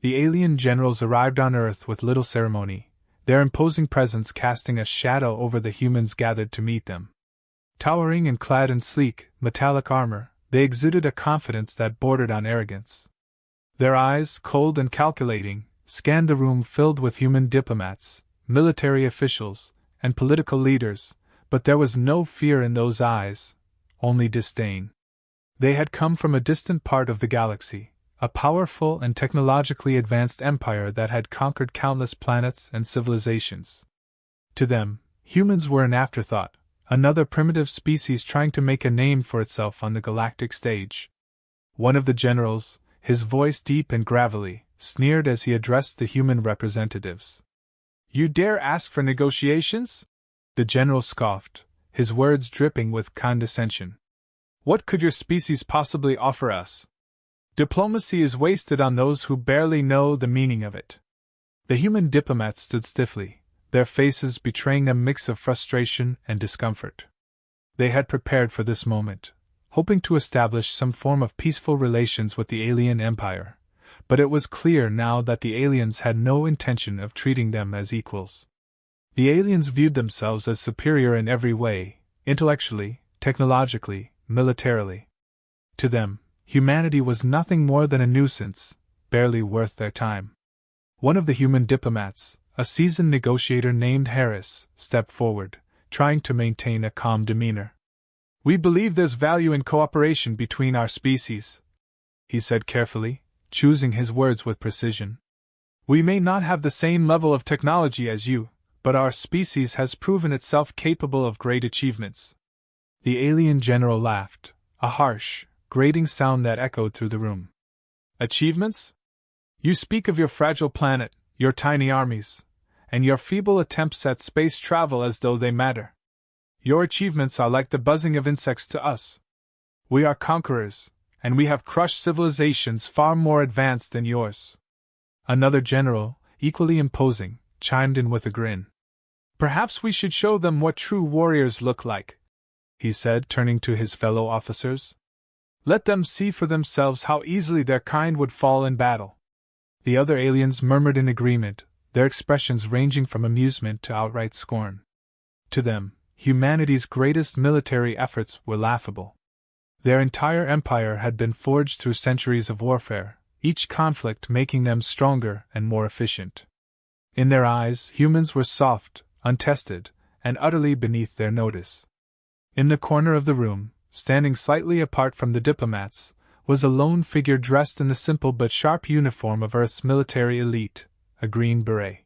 The alien generals arrived on Earth with little ceremony, their imposing presence casting a shadow over the humans gathered to meet them. Towering and clad in sleek, metallic armor, they exuded a confidence that bordered on arrogance. Their eyes, cold and calculating, scanned the room filled with human diplomats, military officials, and political leaders, but there was no fear in those eyes, only disdain. They had come from a distant part of the galaxy, a powerful and technologically advanced empire that had conquered countless planets and civilizations. To them, humans were an afterthought, another primitive species trying to make a name for itself on the galactic stage. One of the generals, his voice deep and gravelly, sneered as he addressed the human representatives. "You dare ask for negotiations?" The general scoffed, his words dripping with condescension. "What could your species possibly offer us? Diplomacy is wasted on those who barely know the meaning of it." The human diplomats stood stiffly, their faces betraying a mix of frustration and discomfort. They had prepared for this moment, hoping to establish some form of peaceful relations with the alien empire, but it was clear now that the aliens had no intention of treating them as equals. The aliens viewed themselves as superior in every way, intellectually, technologically, militarily. To them, humanity was nothing more than a nuisance, barely worth their time. One of the human diplomats, a seasoned negotiator named Harris, stepped forward, trying to maintain a calm demeanor. "We believe there's value in cooperation between our species," he said carefully, choosing his words with precision. "We may not have the same level of technology as you, but our species has proven itself capable of great achievements." The alien general laughed, a harsh, grating sound that echoed through the room. "Achievements? You speak of your fragile planet, your tiny armies, and your feeble attempts at space travel as though they matter. Your achievements are like the buzzing of insects to us. We are conquerors, and we have crushed civilizations far more advanced than yours." Another general, equally imposing, chimed in with a grin. "Perhaps we should show them what true warriors look like," he said, turning to his fellow officers. "Let them see for themselves how easily their kind would fall in battle." The other aliens murmured in agreement, their expressions ranging from amusement to outright scorn. To them, humanity's greatest military efforts were laughable. Their entire empire had been forged through centuries of warfare, each conflict making them stronger and more efficient. In their eyes, humans were soft, untested, and utterly beneath their notice. In the corner of the room, standing slightly apart from the diplomats, was a lone figure dressed in the simple but sharp uniform of Earth's military elite, a green beret.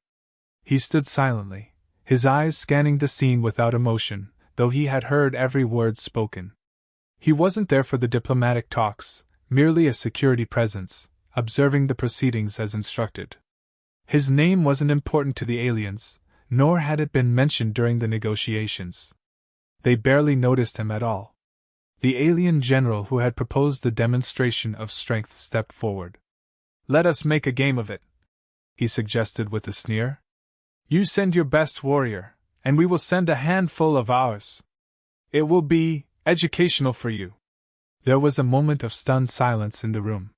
He stood silently, his eyes scanning the scene without emotion, though he had heard every word spoken. He wasn't there for the diplomatic talks, merely a security presence, observing the proceedings as instructed. His name wasn't important to the aliens, nor had it been mentioned during the negotiations. They barely noticed him at all. The alien general who had proposed the demonstration of strength stepped forward. "Let us make a game of it," he suggested with a sneer. "You send your best warrior, and we will send a handful of ours. It will be educational for you." There was a moment of stunned silence in the room.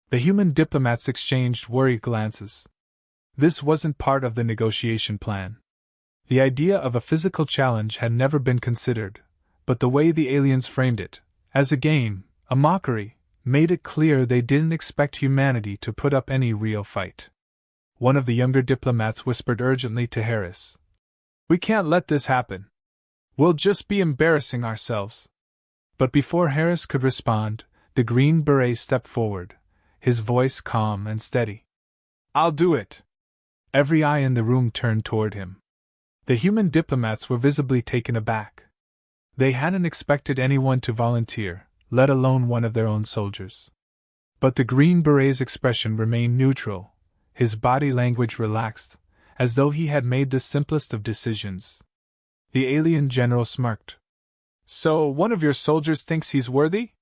The human diplomats exchanged worried glances. This wasn't part of the negotiation plan. The idea of a physical challenge had never been considered, but the way the aliens framed it, as a game, a mockery, made it clear they didn't expect humanity to put up any real fight. One of the younger diplomats whispered urgently to Harris, "We can't let this happen. We'll just be embarrassing ourselves." But before Harris could respond, the Green Beret stepped forward, his voice calm and steady. "I'll do it." Every eye in the room turned toward him. The human diplomats were visibly taken aback. They hadn't expected anyone to volunteer, let alone one of their own soldiers. But the Green Beret's expression remained neutral, his body language relaxed, as though he had made the simplest of decisions. The alien general smirked. "So, one of your soldiers thinks he's worthy?"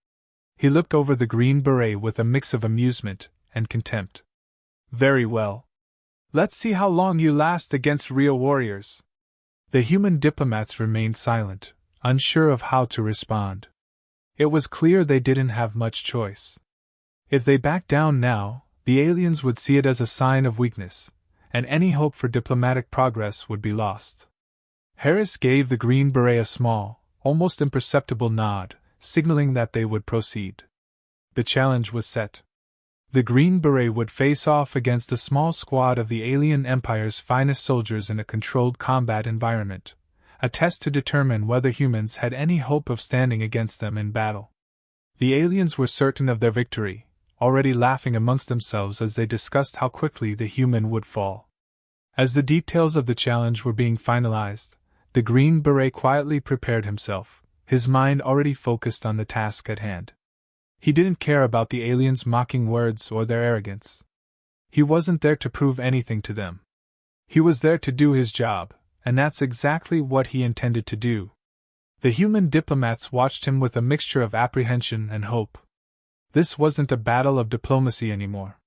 He looked over the Green Beret with a mix of amusement and contempt. "Very well. Let's see how long you last against real warriors." The human diplomats remained silent, unsure of how to respond. It was clear they didn't have much choice. If they backed down now, The aliens would see it as a sign of weakness, and any hope for diplomatic progress would be lost. Harris gave the Green Beret a small, almost imperceptible nod, signaling that they would proceed. The challenge was set. The Green Beret would face off against a small squad of the alien empire's finest soldiers in a controlled combat environment, a test to determine whether humans had any hope of standing against them in battle. The aliens were certain of their victory, already laughing amongst themselves as they discussed how quickly the human would fall. As the details of the challenge were being finalized, the Green Beret quietly prepared himself, his mind already focused on the task at hand. He didn't care about the aliens' mocking words or their arrogance. He wasn't there to prove anything to them. He was there to do his job, and that's exactly what he intended to do. The human diplomats watched him with a mixture of apprehension and hope. This wasn't a battle of diplomacy anymore.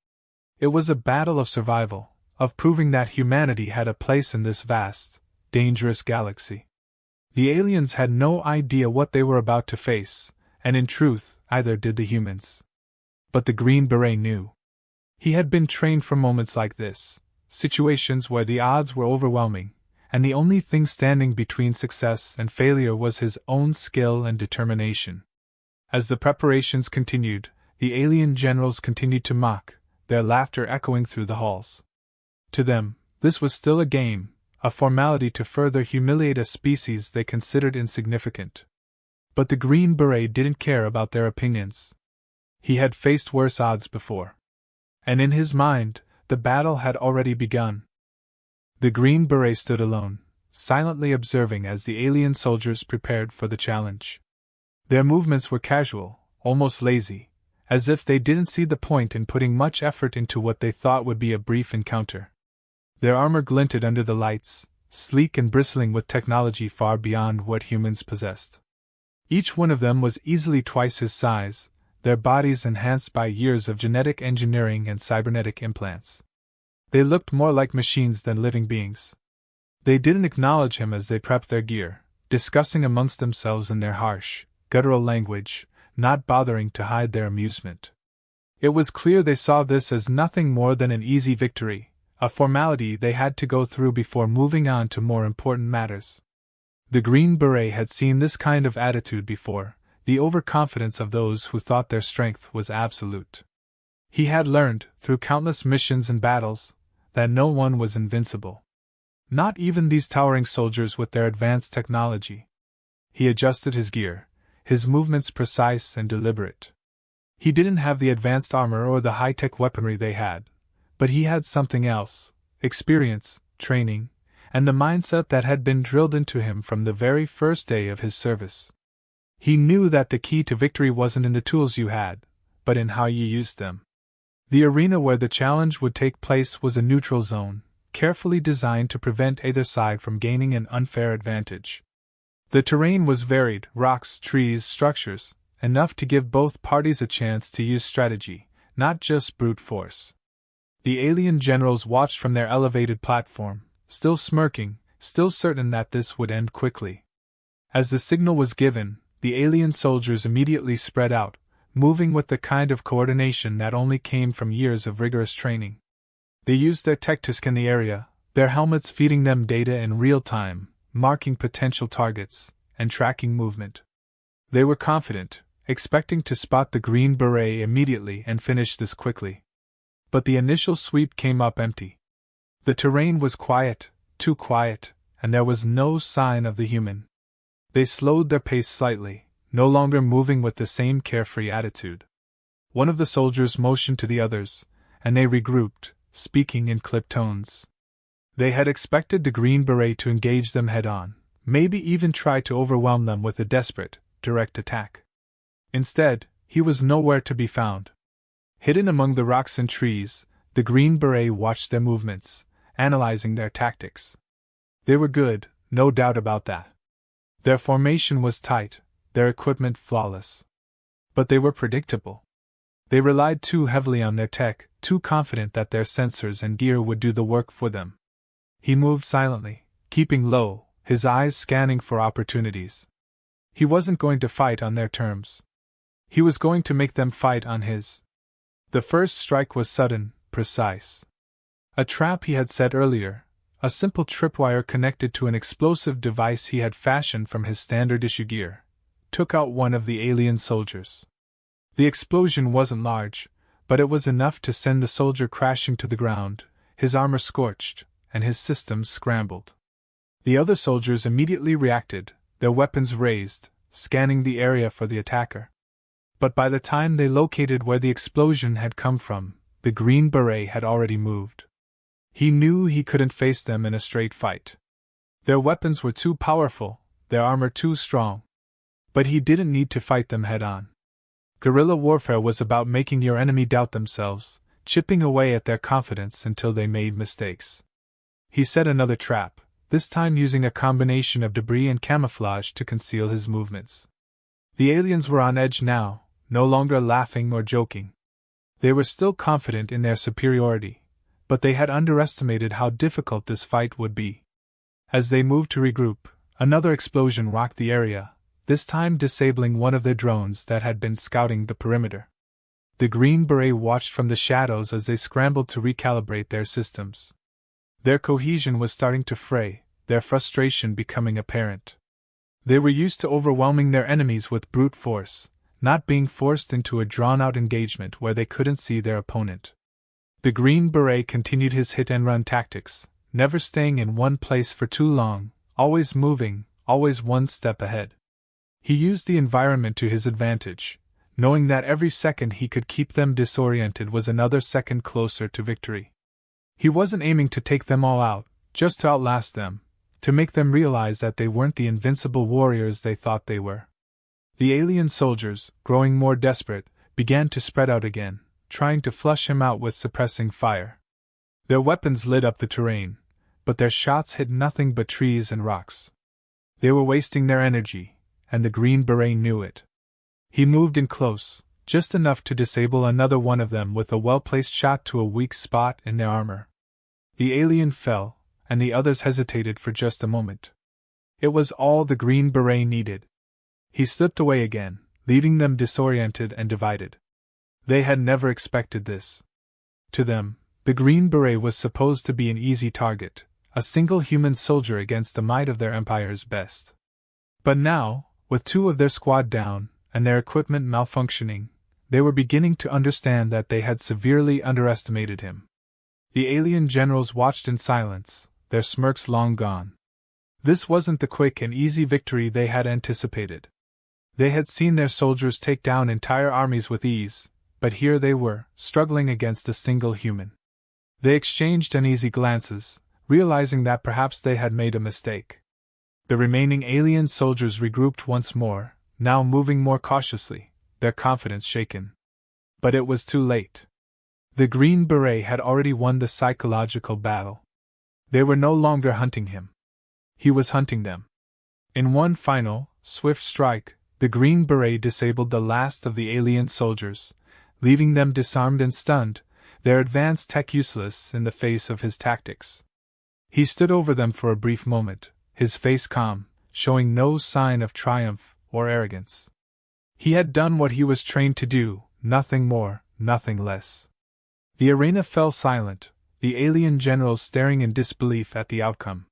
It was a battle of survival, of proving that humanity had a place in this vast, dangerous galaxy. The aliens had no idea what they were about to face, and in truth, either did the humans. But the Green Beret knew. He had been trained for moments like this, situations where the odds were overwhelming, and the only thing standing between success and failure was his own skill and determination. As the preparations continued, the alien generals continued to mock, their laughter echoing through the halls. To them, this was still a game, a formality to further humiliate a species they considered insignificant. But the Green Beret didn't care about their opinions. He had faced worse odds before. And in his mind, the battle had already begun. The Green Beret stood alone, silently observing as the alien soldiers prepared for the challenge. Their movements were casual, almost lazy, as if they didn't see the point in putting much effort into what they thought would be a brief encounter. Their armor glinted under the lights, sleek and bristling with technology far beyond what humans possessed. Each one of them was easily twice his size, their bodies enhanced by years of genetic engineering and cybernetic implants. They looked more like machines than living beings. They didn't acknowledge him as they prepped their gear, discussing amongst themselves in their harsh, guttural language, not bothering to hide their amusement. It was clear they saw this as nothing more than an easy victory, a formality they had to go through before moving on to more important matters. The Green Beret had seen this kind of attitude before, the overconfidence of those who thought their strength was absolute. He had learned, through countless missions and battles, that no one was invincible. Not even these towering soldiers with their advanced technology. He adjusted his gear, his movements precise and deliberate. He didn't have the advanced armor or the high-tech weaponry they had, but he had something else: experience, training, and the mindset that had been drilled into him from the very first day of his service. He knew that the key to victory wasn't in the tools you had, but in how you used them. The arena where the challenge would take place was a neutral zone, carefully designed to prevent either side from gaining an unfair advantage. The terrain was varied: rocks, trees, structures, enough to give both parties a chance to use strategy, not just brute force. The alien generals watched from their elevated platform, still smirking, still certain that this would end quickly. As the signal was given, the alien soldiers immediately spread out, moving with the kind of coordination that only came from years of rigorous training. They used their tech to scan the area, their helmets feeding them data in real time, marking potential targets, and tracking movement. They were confident, expecting to spot the Green Beret immediately and finish this quickly. But the initial sweep came up empty. The terrain was quiet, too quiet, and there was no sign of the human. They slowed their pace slightly, no longer moving with the same carefree attitude. One of the soldiers motioned to the others, and they regrouped, speaking in clipped tones. They had expected the Green Beret to engage them head-on, maybe even try to overwhelm them with a desperate, direct attack. Instead, he was nowhere to be found. Hidden among the rocks and trees, the Green Beret watched their movements, analyzing their tactics. They were good, no doubt about that. Their formation was tight, their equipment flawless. But they were predictable. They relied too heavily on their tech, too confident that their sensors and gear would do the work for them. He moved silently, keeping low, his eyes scanning for opportunities. He wasn't going to fight on their terms. He was going to make them fight on his. The first strike was sudden, precise. A trap he had set earlier, a simple tripwire connected to an explosive device he had fashioned from his standard issue gear, took out one of the alien soldiers. The explosion wasn't large, but it was enough to send the soldier crashing to the ground, his armor scorched, and his systems scrambled. The other soldiers immediately reacted, their weapons raised, scanning the area for the attacker. But by the time they located where the explosion had come from, the Green Beret had already moved. He knew he couldn't face them in a straight fight. Their weapons were too powerful, their armor too strong. But he didn't need to fight them head-on. Guerrilla warfare was about making your enemy doubt themselves, chipping away at their confidence until they made mistakes. He set another trap, this time using a combination of debris and camouflage to conceal his movements. The aliens were on edge now, no longer laughing or joking. They were still confident in their superiority, but they had underestimated how difficult this fight would be. As they moved to regroup, another explosion rocked the area, this time disabling one of their drones that had been scouting the perimeter. The Green Beret watched from the shadows as they scrambled to recalibrate their systems. Their cohesion was starting to fray, their frustration becoming apparent. They were used to overwhelming their enemies with brute force, not being forced into a drawn-out engagement where they couldn't see their opponent. The Green Beret continued his hit-and-run tactics, never staying in one place for too long, always moving, always one step ahead. He used the environment to his advantage, knowing that every second he could keep them disoriented was another second closer to victory. He wasn't aiming to take them all out, just to outlast them, to make them realize that they weren't the invincible warriors they thought they were. The alien soldiers, growing more desperate, began to spread out again, trying to flush him out with suppressing fire. Their weapons lit up the terrain, but their shots hit nothing but trees and rocks. They were wasting their energy, and the Green Beret knew it. He moved in close, just enough to disable another one of them with a well-placed shot to a weak spot in their armor. The alien fell, and the others hesitated for just a moment. It was all the Green Beret needed. He slipped away again, leaving them disoriented and divided. They had never expected this. To them, the Green Beret was supposed to be an easy target, a single human soldier against the might of their empire's best. But now, with two of their squad down, and their equipment malfunctioning, they were beginning to understand that they had severely underestimated him. The alien generals watched in silence, their smirks long gone. This wasn't the quick and easy victory they had anticipated. They had seen their soldiers take down entire armies with ease, but here they were, struggling against a single human. They exchanged uneasy glances, realizing that perhaps they had made a mistake. The remaining alien soldiers regrouped once more, now moving more cautiously, their confidence shaken. But it was too late. The Green Beret had already won the psychological battle. They were no longer hunting him. He was hunting them. In one final, swift strike, the Green Beret disabled the last of the alien soldiers, leaving them disarmed and stunned, their advanced tech useless in the face of his tactics. He stood over them for a brief moment, his face calm, showing no sign of triumph or arrogance. He had done what he was trained to do, nothing more, nothing less. The arena fell silent, the alien generals staring in disbelief at the outcome.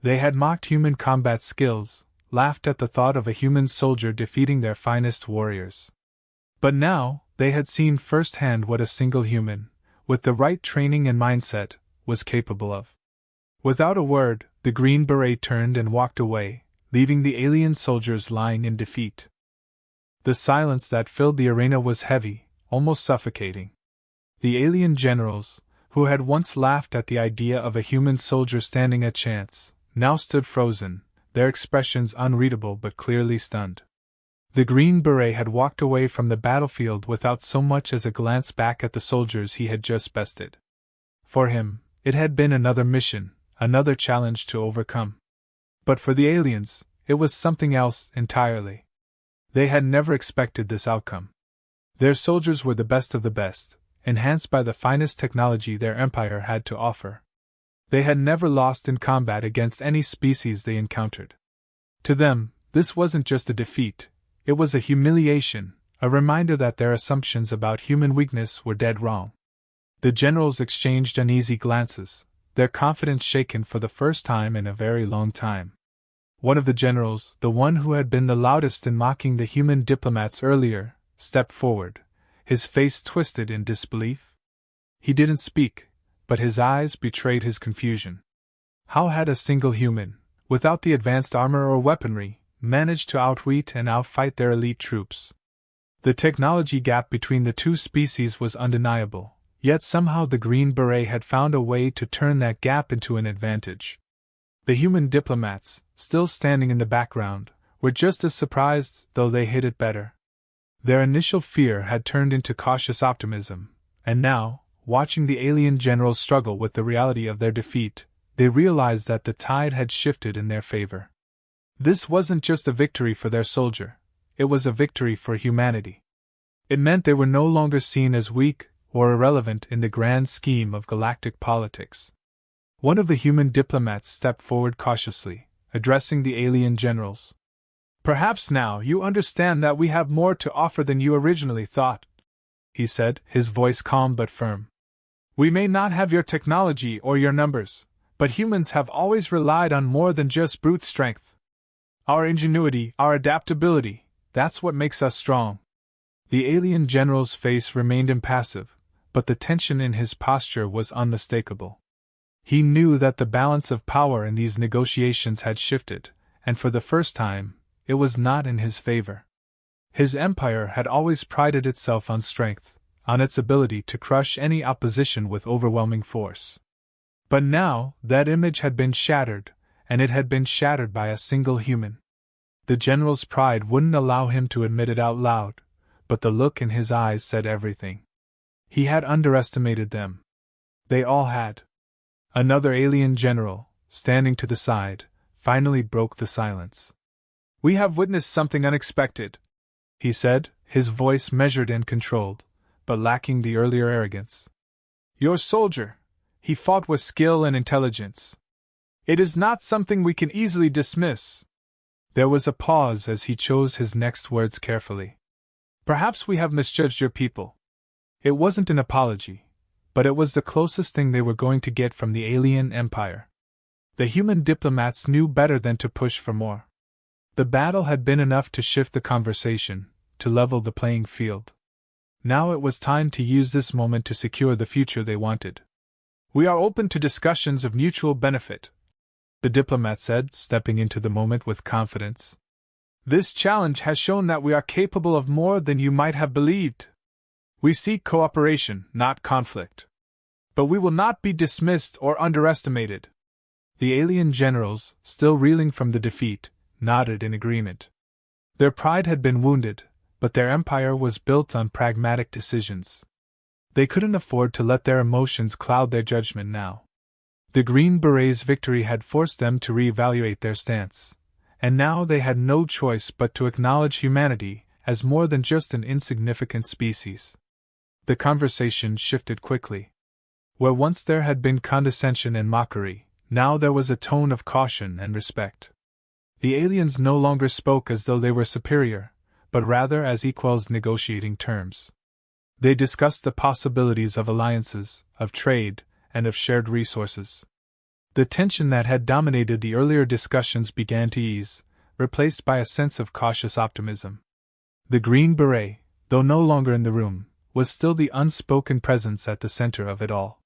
They had mocked human combat skills, laughed at the thought of a human soldier defeating their finest warriors. But now, they had seen firsthand what a single human, with the right training and mindset, was capable of. Without a word, the Green Beret turned and walked away, leaving the alien soldiers lying in defeat. The silence that filled the arena was heavy, almost suffocating. The alien generals, who had once laughed at the idea of a human soldier standing a chance, now stood frozen, their expressions unreadable but clearly stunned. The Green Beret had walked away from the battlefield without so much as a glance back at the soldiers he had just bested. For him, it had been another mission, another challenge to overcome. But for the aliens, it was something else entirely. They had never expected this outcome. Their soldiers were the best of the best, enhanced by the finest technology their empire had to offer. They had never lost in combat against any species they encountered. To them, this wasn't just a defeat, it was a humiliation, a reminder that their assumptions about human weakness were dead wrong. The generals exchanged uneasy glances, their confidence shaken for the first time in a very long time. One of the generals, the one who had been the loudest in mocking the human diplomats earlier, stepped forward, his face twisted in disbelief. He didn't speak, but his eyes betrayed his confusion. How had a single human, without the advanced armor or weaponry, managed to outwit and outfight their elite troops? The technology gap between the two species was undeniable, yet somehow the Green Beret had found a way to turn that gap into an advantage. The human diplomats, still standing in the background, were just as surprised, though they hid it better. Their initial fear had turned into cautious optimism, and now, watching the alien generals struggle with the reality of their defeat, they realized that the tide had shifted in their favor. This wasn't just a victory for their soldier, it was a victory for humanity. It meant they were no longer seen as weak or irrelevant in the grand scheme of galactic politics. One of the human diplomats stepped forward cautiously, addressing the alien generals. "Perhaps now you understand that we have more to offer than you originally thought," he said, his voice calm but firm. "We may not have your technology or your numbers, but humans have always relied on more than just brute strength. Our ingenuity, our adaptability, that's what makes us strong." The alien general's face remained impassive, but the tension in his posture was unmistakable. He knew that the balance of power in these negotiations had shifted, and for the first time, it was not in his favor. His empire had always prided itself on strength, on its ability to crush any opposition with overwhelming force. But now, that image had been shattered, and it had been shattered by a single human. The general's pride wouldn't allow him to admit it out loud, but the look in his eyes said everything. He had underestimated them. They all had. Another alien general, standing to the side, finally broke the silence. "We have witnessed something unexpected," he said, his voice measured and controlled, but lacking the earlier arrogance. "Your soldier, he fought with skill and intelligence. It is not something we can easily dismiss." There was a pause as he chose his next words carefully. "Perhaps we have misjudged your people." It wasn't an apology, but it was the closest thing they were going to get from the alien empire. The human diplomats knew better than to push for more. The battle had been enough to shift the conversation, to level the playing field. Now it was time to use this moment to secure the future they wanted. "We are open to discussions of mutual benefit," the diplomat said, stepping into the moment with confidence. "This challenge has shown that we are capable of more than you might have believed. We seek cooperation, not conflict. But we will not be dismissed or underestimated." The alien generals, still reeling from the defeat, nodded in agreement. Their pride had been wounded, but their empire was built on pragmatic decisions. They couldn't afford to let their emotions cloud their judgment now. The Green Berets' victory had forced them to reevaluate their stance, and now they had no choice but to acknowledge humanity as more than just an insignificant species. The conversation shifted quickly. Where once there had been condescension and mockery, now there was a tone of caution and respect. The aliens no longer spoke as though they were superior, but rather as equals negotiating terms. They discussed the possibilities of alliances, of trade, and of shared resources. The tension that had dominated the earlier discussions began to ease, replaced by a sense of cautious optimism. The Green Beret, though no longer in the room, was still the unspoken presence at the center of it all.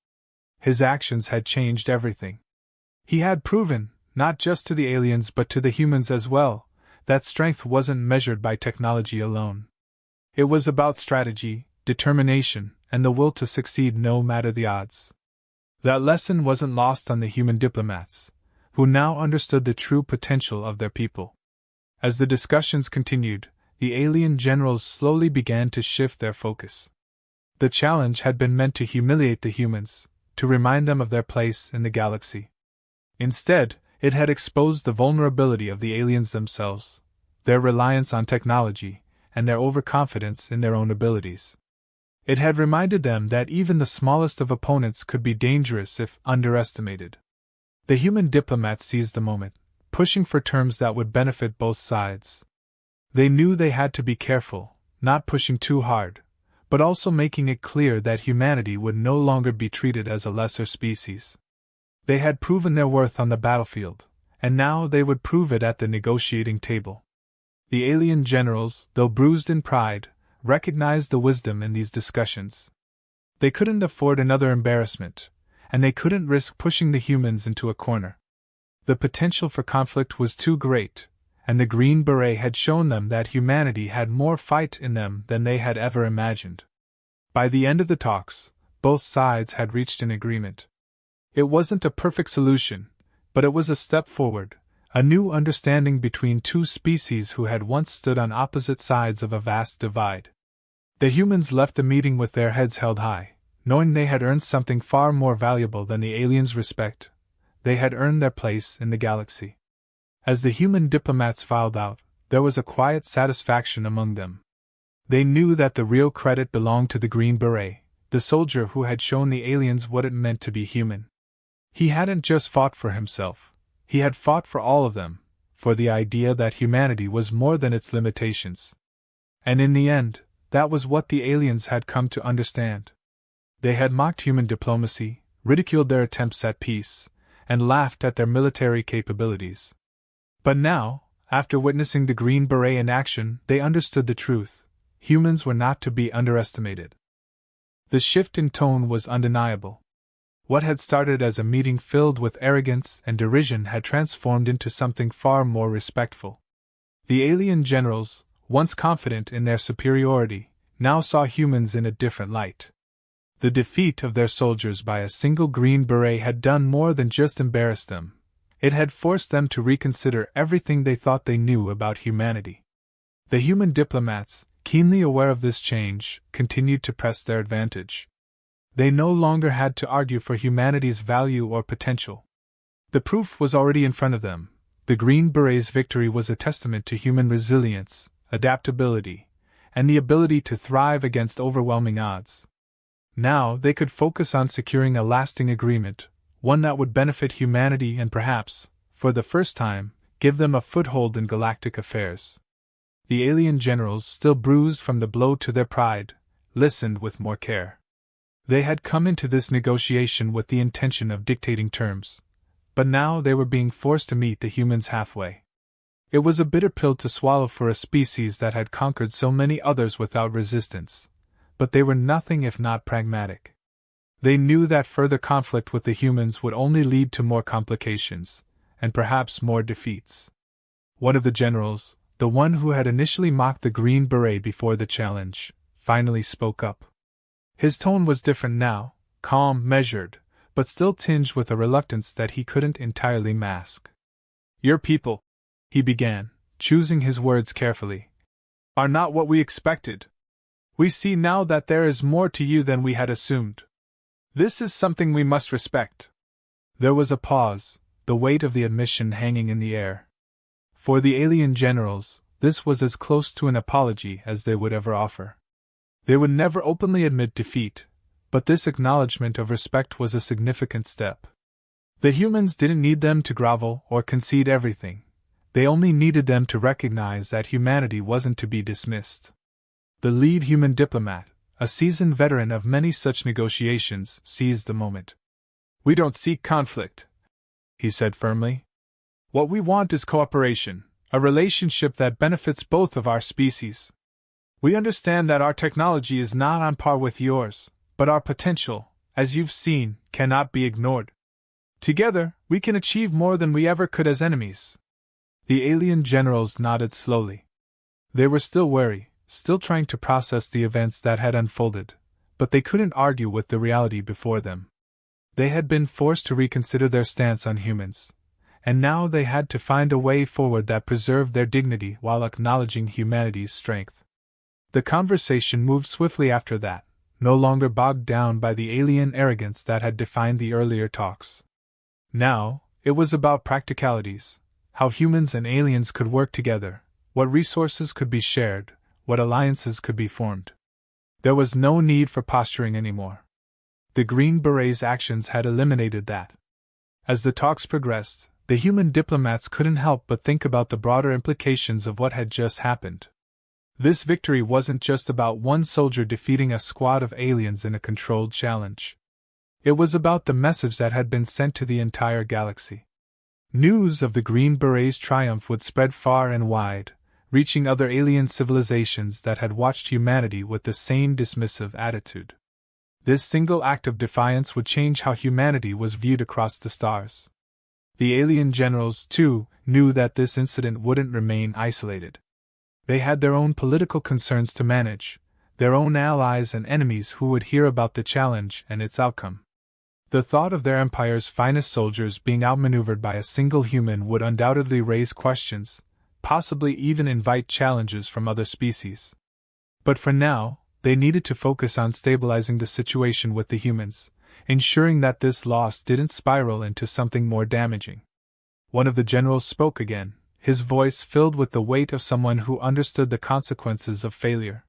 His actions had changed everything. He had proven, not just to the aliens but to the humans as well, that strength wasn't measured by technology alone. It was about strategy, determination, and the will to succeed no matter the odds. That lesson wasn't lost on the human diplomats, who now understood the true potential of their people. As the discussions continued, the alien generals slowly began to shift their focus. The challenge had been meant to humiliate the humans, to remind them of their place in the galaxy. Instead, it had exposed the vulnerability of the aliens themselves, their reliance on technology, and their overconfidence in their own abilities. It had reminded them that even the smallest of opponents could be dangerous if underestimated. The human diplomats seized the moment, pushing for terms that would benefit both sides. They knew they had to be careful, not pushing too hard, but also making it clear that humanity would no longer be treated as a lesser species. They had proven their worth on the battlefield, and now they would prove it at the negotiating table. The alien generals, though bruised in pride, recognized the wisdom in these discussions. They couldn't afford another embarrassment, and they couldn't risk pushing the humans into a corner. The potential for conflict was too great, and the Green Beret had shown them that humanity had more fight in them than they had ever imagined. By the end of the talks, both sides had reached an agreement. It wasn't a perfect solution, but it was a step forward, a new understanding between two species who had once stood on opposite sides of a vast divide. The humans left the meeting with their heads held high, knowing they had earned something far more valuable than the aliens' respect. They had earned their place in the galaxy. As the human diplomats filed out, there was a quiet satisfaction among them. They knew that the real credit belonged to the Green Beret, the soldier who had shown the aliens what it meant to be human. He hadn't just fought for himself, he had fought for all of them, for the idea that humanity was more than its limitations. And in the end, that was what the aliens had come to understand. They had mocked human diplomacy, ridiculed their attempts at peace, and laughed at their military capabilities. But now, after witnessing the Green Beret in action, they understood the truth. Humans were not to be underestimated. The shift in tone was undeniable. What had started as a meeting filled with arrogance and derision had transformed into something far more respectful. The alien generals, once confident in their superiority, now saw humans in a different light. The defeat of their soldiers by a single Green Beret had done more than just embarrass them. It had forced them to reconsider everything they thought they knew about humanity. The human diplomats, keenly aware of this change, continued to press their advantage. They no longer had to argue for humanity's value or potential. The proof was already in front of them. The Green Beret's victory was a testament to human resilience, adaptability, and the ability to thrive against overwhelming odds. Now they could focus on securing a lasting agreement, one that would benefit humanity and perhaps, for the first time, give them a foothold in galactic affairs. The alien generals, still bruised from the blow to their pride, listened with more care. They had come into this negotiation with the intention of dictating terms, but now they were being forced to meet the humans halfway. It was a bitter pill to swallow for a species that had conquered so many others without resistance, but they were nothing if not pragmatic. They knew that further conflict with the humans would only lead to more complications, and perhaps more defeats. One of the generals, the one who had initially mocked the Green Beret before the challenge, finally spoke up. His tone was different now, calm, measured, but still tinged with a reluctance that he couldn't entirely mask. "Your people," he began, choosing his words carefully, "are not what we expected. We see now that there is more to you than we had assumed. This is something we must respect." There was a pause, the weight of the admission hanging in the air. For the alien generals, this was as close to an apology as they would ever offer. They would never openly admit defeat, but this acknowledgement of respect was a significant step. The humans didn't need them to grovel or concede everything. They only needed them to recognize that humanity wasn't to be dismissed. The lead human diplomat, a seasoned veteran of many such negotiations, seized the moment. "We don't seek conflict," he said firmly. "What we want is cooperation, a relationship that benefits both of our species. We understand that our technology is not on par with yours, but our potential, as you've seen, cannot be ignored. Together, we can achieve more than we ever could as enemies." The alien generals nodded slowly. They were still wary, still trying to process the events that had unfolded, but they couldn't argue with the reality before them. They had been forced to reconsider their stance on humans, and now they had to find a way forward that preserved their dignity while acknowledging humanity's strength. The conversation moved swiftly after that, no longer bogged down by the alien arrogance that had defined the earlier talks. Now, it was about practicalities, how humans and aliens could work together, what resources could be shared, what alliances could be formed. There was no need for posturing anymore. The Green Beret's actions had eliminated that. As the talks progressed, the human diplomats couldn't help but think about the broader implications of what had just happened. This victory wasn't just about one soldier defeating a squad of aliens in a controlled challenge. It was about the message that had been sent to the entire galaxy. News of the Green Beret's triumph would spread far and wide, reaching other alien civilizations that had watched humanity with the same dismissive attitude. This single act of defiance would change how humanity was viewed across the stars. The alien generals, too, knew that this incident wouldn't remain isolated. They had their own political concerns to manage, their own allies and enemies who would hear about the challenge and its outcome. The thought of their empire's finest soldiers being outmaneuvered by a single human would undoubtedly raise questions, possibly even invite challenges from other species. But for now, they needed to focus on stabilizing the situation with the humans, ensuring that this loss didn't spiral into something more damaging. One of the generals spoke again, his voice filled with the weight of someone who understood the consequences of failure.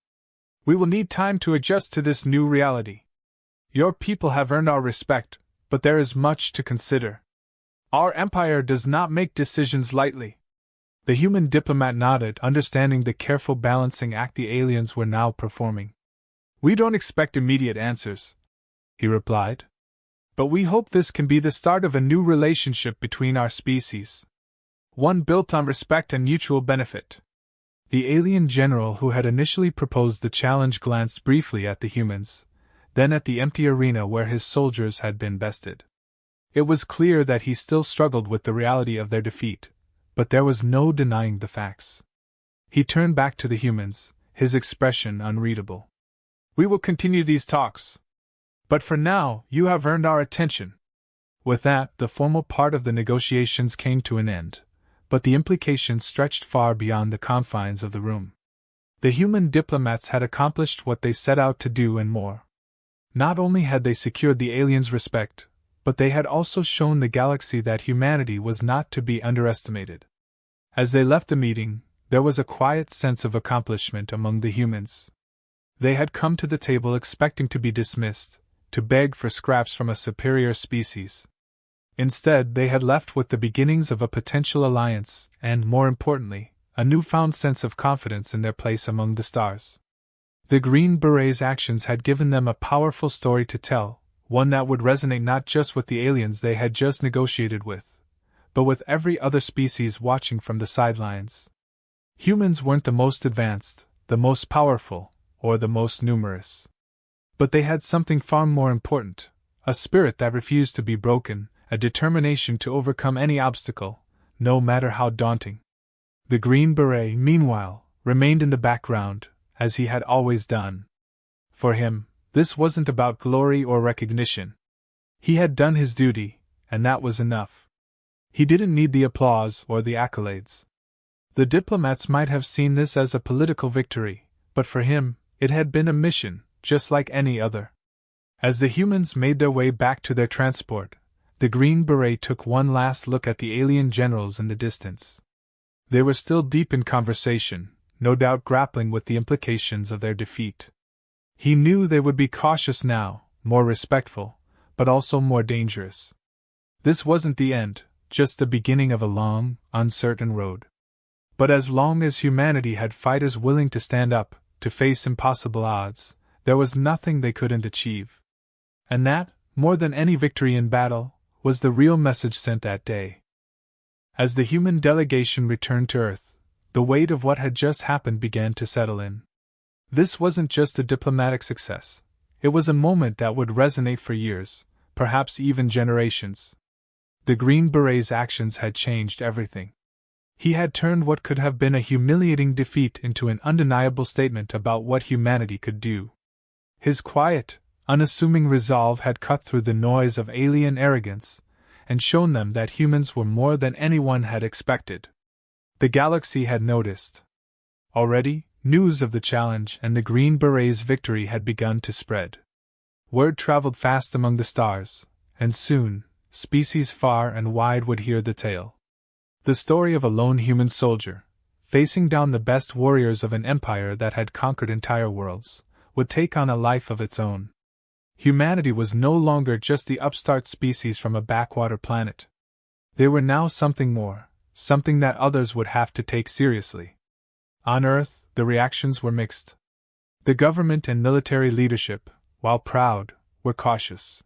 "We will need time to adjust to this new reality. Your people have earned our respect, but there is much to consider. Our empire does not make decisions lightly." The human diplomat nodded, understanding the careful balancing act the aliens were now performing. "We don't expect immediate answers," he replied. "But we hope this can be the start of a new relationship between our species. One built on respect and mutual benefit." The alien general who had initially proposed the challenge glanced briefly at the humans, then at the empty arena where his soldiers had been bested. It was clear that he still struggled with the reality of their defeat, but there was no denying the facts. He turned back to the humans, his expression unreadable. "We will continue these talks. But for now, you have earned our attention." With that, the formal part of the negotiations came to an end, but the implications stretched far beyond the confines of the room. The human diplomats had accomplished what they set out to do and more. Not only had they secured the aliens' respect, but they had also shown the galaxy that humanity was not to be underestimated. As they left the meeting, there was a quiet sense of accomplishment among the humans. They had come to the table expecting to be dismissed, to beg for scraps from a superior species. Instead, they had left with the beginnings of a potential alliance and, more importantly, a newfound sense of confidence in their place among the stars. The Green Beret's actions had given them a powerful story to tell, one that would resonate not just with the aliens they had just negotiated with, but with every other species watching from the sidelines. Humans weren't the most advanced, the most powerful, or the most numerous. But they had something far more important, a spirit that refused to be broken, a determination to overcome any obstacle, no matter how daunting. The Green Beret, meanwhile, remained in the background, as he had always done. For him, this wasn't about glory or recognition. He had done his duty, and that was enough. He didn't need the applause or the accolades. The diplomats might have seen this as a political victory, but for him, it had been a mission, just like any other. As the humans made their way back to their transport, the Green Beret took one last look at the alien generals in the distance. They were still deep in conversation, no doubt grappling with the implications of their defeat. He knew they would be cautious now, more respectful, but also more dangerous. This wasn't the end, just the beginning of a long, uncertain road. But as long as humanity had fighters willing to stand up, to face impossible odds, there was nothing they couldn't achieve. And that, more than any victory in battle, was the real message sent that day. As the human delegation returned to Earth, the weight of what had just happened began to settle in. This wasn't just a diplomatic success. It was a moment that would resonate for years, perhaps even generations. The Green Beret's actions had changed everything. He had turned what could have been a humiliating defeat into an undeniable statement about what humanity could do. His quiet, unassuming resolve had cut through the noise of alien arrogance and shown them that humans were more than anyone had expected. The galaxy had noticed. Already, news of the challenge and the Green Beret's victory had begun to spread. Word traveled fast among the stars, and soon, species far and wide would hear the tale. The story of a lone human soldier, facing down the best warriors of an empire that had conquered entire worlds, would take on a life of its own. Humanity was no longer just the upstart species from a backwater planet. They were now something more, something that others would have to take seriously. On Earth, the reactions were mixed. The government and military leadership, while proud, were cautious.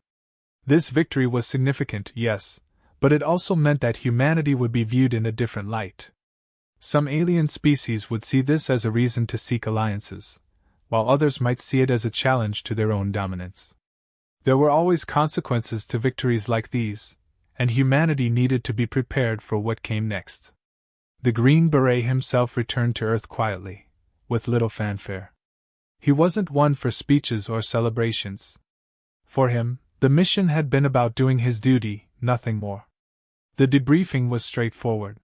This victory was significant, yes, but it also meant that humanity would be viewed in a different light. Some alien species would see this as a reason to seek alliances, while others might see it as a challenge to their own dominance. There were always consequences to victories like these, and humanity needed to be prepared for what came next. The Green Beret himself returned to Earth quietly, with little fanfare. He wasn't one for speeches or celebrations. For him, the mission had been about doing his duty, nothing more. The debriefing was straightforward.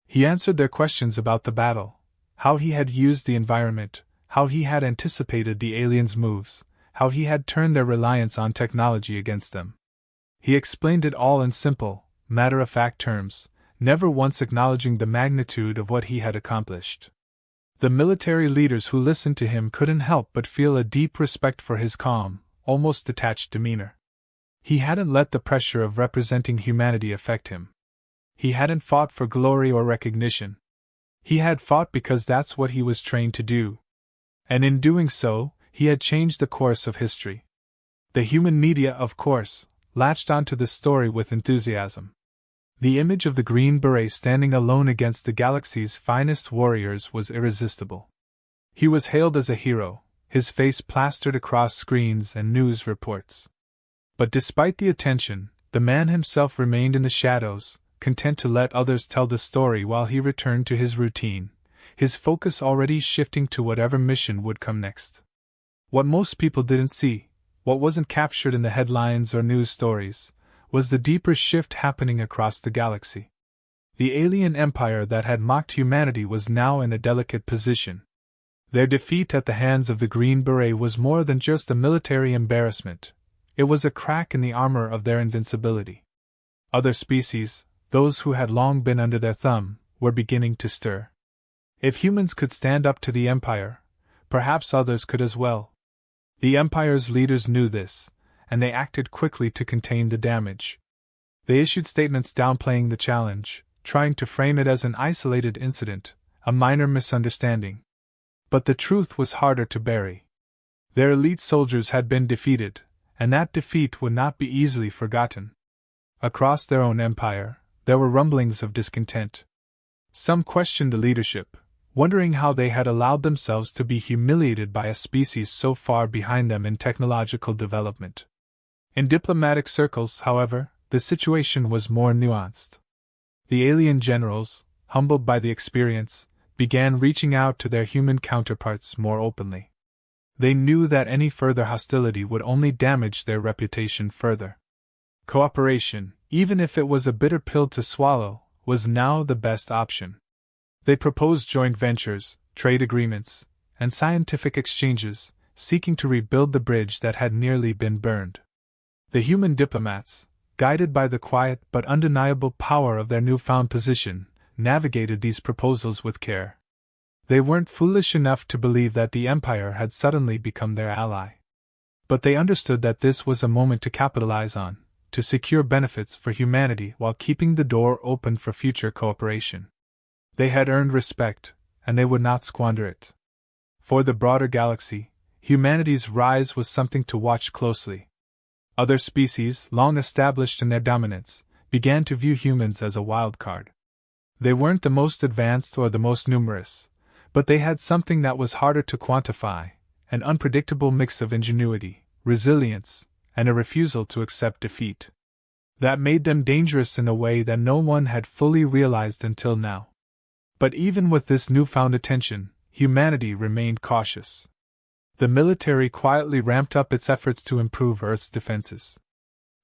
He answered their questions about the battle, how he had used the environment, how he had anticipated the aliens' moves, how he had turned their reliance on technology against them. He explained it all in simple, matter-of-fact terms, never once acknowledging the magnitude of what he had accomplished. The military leaders who listened to him couldn't help but feel a deep respect for his calm, almost detached demeanor. He hadn't let the pressure of representing humanity affect him. He hadn't fought for glory or recognition. He had fought because that's what he was trained to do. And in doing so, he had changed the course of history. The human media, of course, latched onto the story with enthusiasm. The image of the Green Beret standing alone against the galaxy's finest warriors was irresistible. He was hailed as a hero, his face plastered across screens and news reports. But despite the attention, the man himself remained in the shadows, content to let others tell the story while he returned to his routine, his focus already shifting to whatever mission would come next. What most people didn't see, what wasn't captured in the headlines or news stories, was the deeper shift happening across the galaxy. The alien empire that had mocked humanity was now in a delicate position. Their defeat at the hands of the Green Beret was more than just a military embarrassment. It was a crack in the armor of their invincibility. Other species, those who had long been under their thumb, were beginning to stir. If humans could stand up to the Empire, perhaps others could as well. The Empire's leaders knew this, and they acted quickly to contain the damage. They issued statements downplaying the challenge, trying to frame it as an isolated incident, a minor misunderstanding. But the truth was harder to bury. Their elite soldiers had been defeated, and that defeat would not be easily forgotten. Across their own empire, there were rumblings of discontent. Some questioned the leadership, wondering how they had allowed themselves to be humiliated by a species so far behind them in technological development. In diplomatic circles, however, the situation was more nuanced. The alien generals, humbled by the experience, began reaching out to their human counterparts more openly. They knew that any further hostility would only damage their reputation further. Cooperation, even if it was a bitter pill to swallow, was now the best option. They proposed joint ventures, trade agreements, and scientific exchanges, seeking to rebuild the bridge that had nearly been burned. The human diplomats, guided by the quiet but undeniable power of their newfound position, navigated these proposals with care. They weren't foolish enough to believe that the Empire had suddenly become their ally. But they understood that this was a moment to capitalize on, to secure benefits for humanity while keeping the door open for future cooperation. They had earned respect, and they would not squander it. For the broader galaxy, humanity's rise was something to watch closely. Other species, long established in their dominance, began to view humans as a wild card. They weren't the most advanced or the most numerous, but they had something that was harder to quantify, an unpredictable mix of ingenuity, resilience, and a refusal to accept defeat. That made them dangerous in a way that no one had fully realized until now. But even with this newfound attention, humanity remained cautious. The military quietly ramped up its efforts to improve Earth's defenses.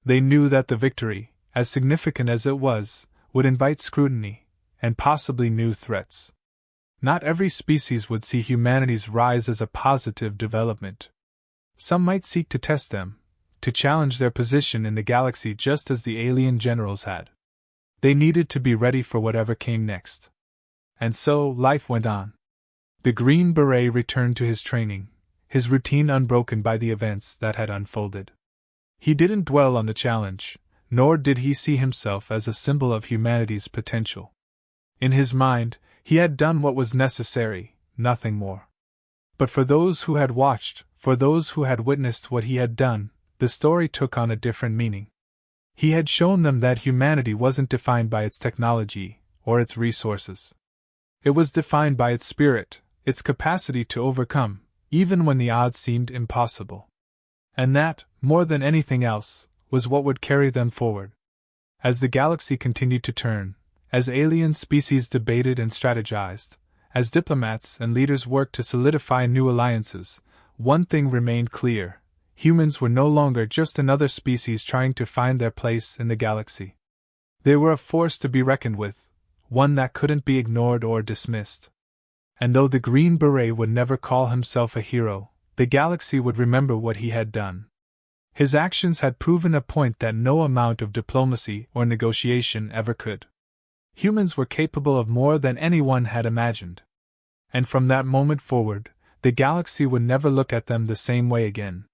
They knew that the victory, as significant as it was, would invite scrutiny, and possibly new threats. Not every species would see humanity's rise as a positive development. Some might seek to test them, to challenge their position in the galaxy just as the alien generals had. They needed to be ready for whatever came next. And so, life went on. The Green Beret returned to his training, his routine unbroken by the events that had unfolded. He didn't dwell on the challenge, nor did he see himself as a symbol of humanity's potential. In his mind, he had done what was necessary, nothing more. But for those who had watched, for those who had witnessed what he had done, the story took on a different meaning. He had shown them that humanity wasn't defined by its technology or its resources. It was defined by its spirit, its capacity to overcome, even when the odds seemed impossible. And that, more than anything else, was what would carry them forward. As the galaxy continued to turn, as alien species debated and strategized, as diplomats and leaders worked to solidify new alliances, one thing remained clear: humans were no longer just another species trying to find their place in the galaxy. They were a force to be reckoned with, one that couldn't be ignored or dismissed. And though the Green Beret would never call himself a hero, the galaxy would remember what he had done. His actions had proven a point that no amount of diplomacy or negotiation ever could. Humans were capable of more than anyone had imagined. And from that moment forward, the galaxy would never look at them the same way again.